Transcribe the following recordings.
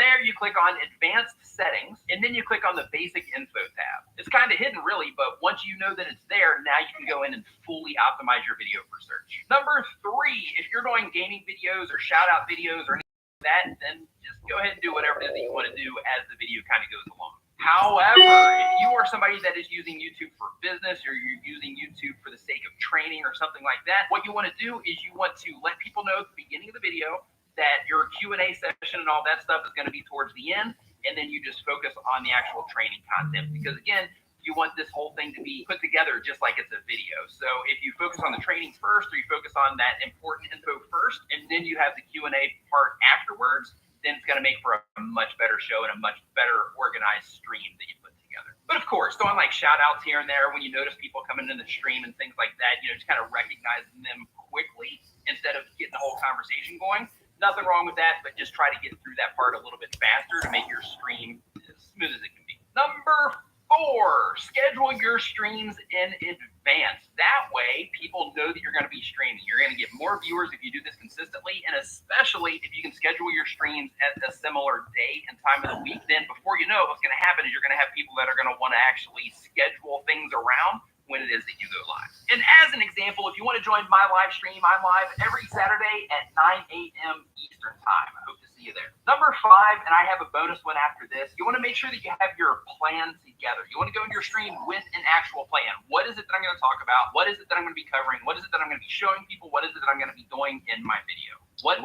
there, you click on Advanced Settings, and then you click on the Basic Info tab. It's kind of hidden, really, but once you know that it's there, now you can go in and fully optimize your video for search. Number 3, if you're doing gaming videos or shout-out videos or anything like that, then just go ahead and do whatever it is that you want to do as the video kind of goes along. However, if you are somebody that is using YouTube for business or you're using YouTube for the sake of training or something like that, what you want to do is you want to let people know at the beginning of the video that your Q&A session and all that stuff is going to be towards the end, and then you just focus on the actual training content. Because again, you want this whole thing to be put together just like it's a video. So if you focus on the training first, or you focus on that important info first, and then you have the Q&A part afterwards, then it's going to make for a much better show and a much better organized stream that you put together. But of course, throwing like shout outs here and there when you notice people coming in the stream and things like that, just kind of recognizing them quickly instead of getting the whole conversation going. Nothing wrong with that, but just try to get through that part a little bit faster to make your stream as smooth as it can be. Number 4, schedule your streams in advance. That way, people know that you're going to be streaming. You're going to get more viewers if you do this consistently, and especially if you can schedule your streams at a similar day and time of the week. Then before you know it, what's going to happen is you're going to have people that are going to want to actually schedule things around when it is that you go live. And as an example, if you want to join my live stream, I'm live every Saturday at 9 a.m. Eastern time. I hope to see you there. Number 5, and I have a bonus one after this, you want to make sure that you have your plan together. You want to go into your stream with an actual plan. What is it that I'm going to talk about? What is it that I'm going to be covering? What is it that I'm going to be showing people? What is it that I'm going to be doing in my video? What?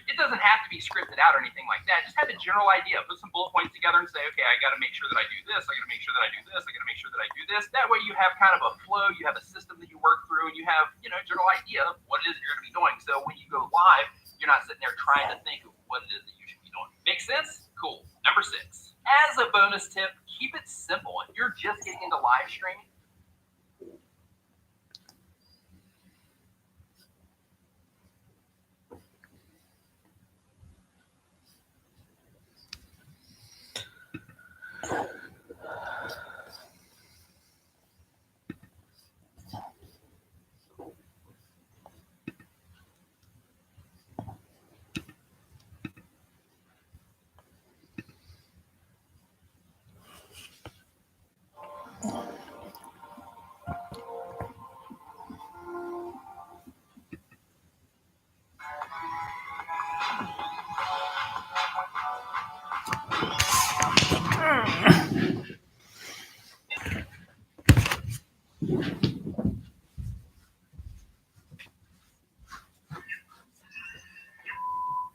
It doesn't have to be scripted out or anything like that. Just have a general idea. Put some bullet points together and say, okay, I got to make sure that I do this. I got to make sure that I do this. I got to make sure that I do this. That way you have kind of a flow. You have a system that you work through, and you have, a general idea of what it is that you're going to be doing. So when you go live, you're not sitting there trying to think of what it is that you should be doing. Make sense? Cool. Number 6. As a bonus tip, keep it simple. If you're just getting into live streaming,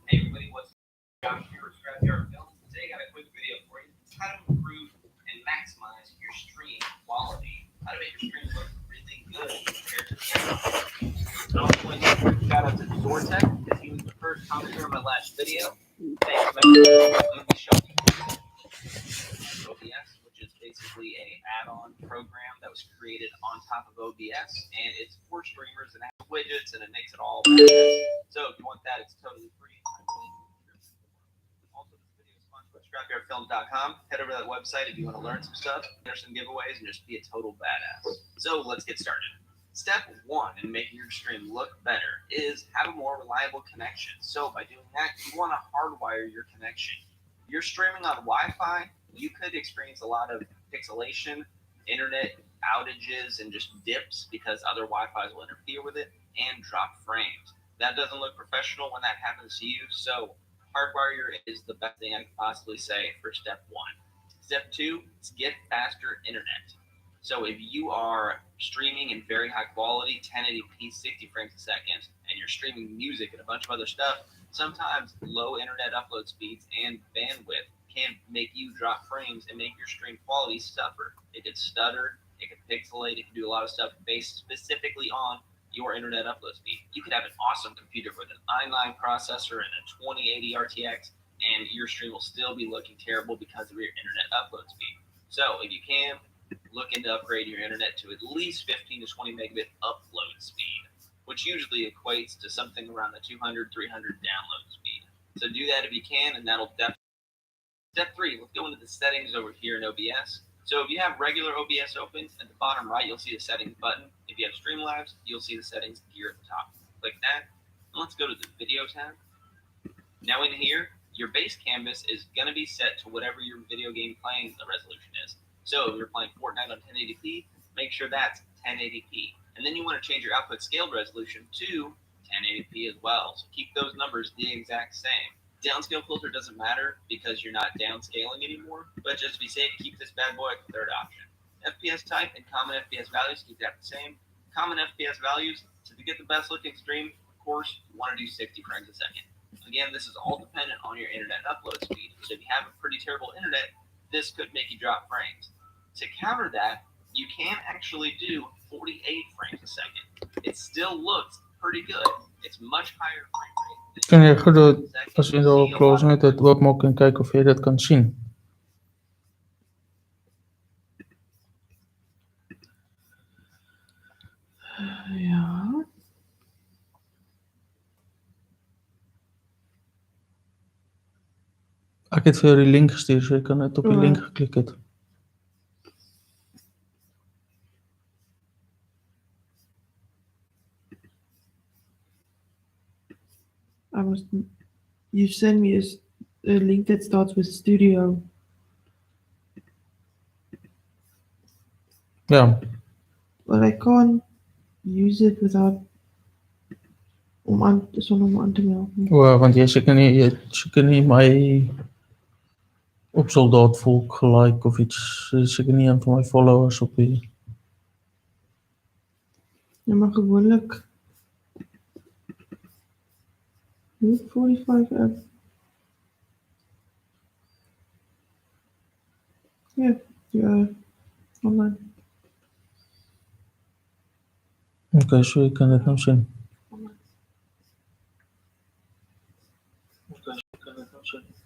hey everybody, what's Josh here with Scrapyard Films. Today I got a quick video for you. It's how to improve and maximize your stream quality. How to make your stream look really good compared to the other. I also want to give a shout out to Zortech because he was the first commenter on my last video. Thanks, man. We'll be showing you OBS, which is basically an add-on program that was created on top of OBS, and it's for streamers and it has widgets and it makes it all better. So if you want that, it's totally free. Also, this video is sponsored by ScrapyardFilm.com. Head over to that website if you want to learn some stuff, enter some giveaways, and just be a total badass. So let's get started. Step 1 in making your stream look better is have a more reliable connection. So by doing that, you want to hardwire your connection. You're streaming on Wi-Fi, you could experience a lot of pixelation, internet outages, and just dips because other Wi-Fis will interfere with it and drop frames. That doesn't look professional when that happens to you, so hardwire is the best thing I could possibly say for step 1. Step 2 is get faster internet. So if you are streaming in very high quality, 1080p, 60 frames a second, and you're streaming music and a bunch of other stuff, sometimes low internet upload speeds and bandwidth can make you drop frames and make your stream quality suffer. It could stutter, it could pixelate, it can do a lot of stuff based specifically on your internet upload speed. You could have an awesome computer with an i9 processor and a 2080 RTX, and your stream will still be looking terrible because of your internet upload speed. So if you can, look into upgrading your internet to at least 15 to 20 megabit upload speed, which usually equates to something around the 200, 300 download speed. So do that if you can, and that'll definitely. Step 3, let's go into the settings over here in OBS. So if you have regular OBS open, at the bottom right, you'll see the settings button. If you have Streamlabs, you'll see the settings gear at the top. Click that, and let's go to the video tab. Now in here, your base canvas is going to be set to whatever your video game playing the resolution is. So if you're playing Fortnite on 1080p, make sure that's 1080p. And then you want to change your output scaled resolution to 1080p as well. So keep those numbers the exact same. Downscale filter doesn't matter because you're not downscaling anymore, but just to be safe, keep this bad boy at the third option. FPS type and common FPS values, keep that the same. Common FPS values, to get the best looking stream, of course, you want to do 60 frames a second. Again, this is all dependent on your internet upload speed. So if you have a pretty terrible internet, this could make you drop frames. To counter that, you can actually do 48 frames a second. It still looks pretty good. It's much higher frame rate. Kun je goed als je erop close met het oopmaken en kijken of je dat kan zien. Ja. Ek het vir jou die link gestuur, so jy kan net op die link geklik het. You send me a link that starts with studio. Ja, But I can't use it without zonder om aan te melden. want jy seker nie my op soldaatvolk gelike of iets, seker nie een van my followers op die. Ja, maar gewoonlik 45 app. Ja, online. Okay, so jy kan dit nou sien. Okay, so jy kan dit nou sien.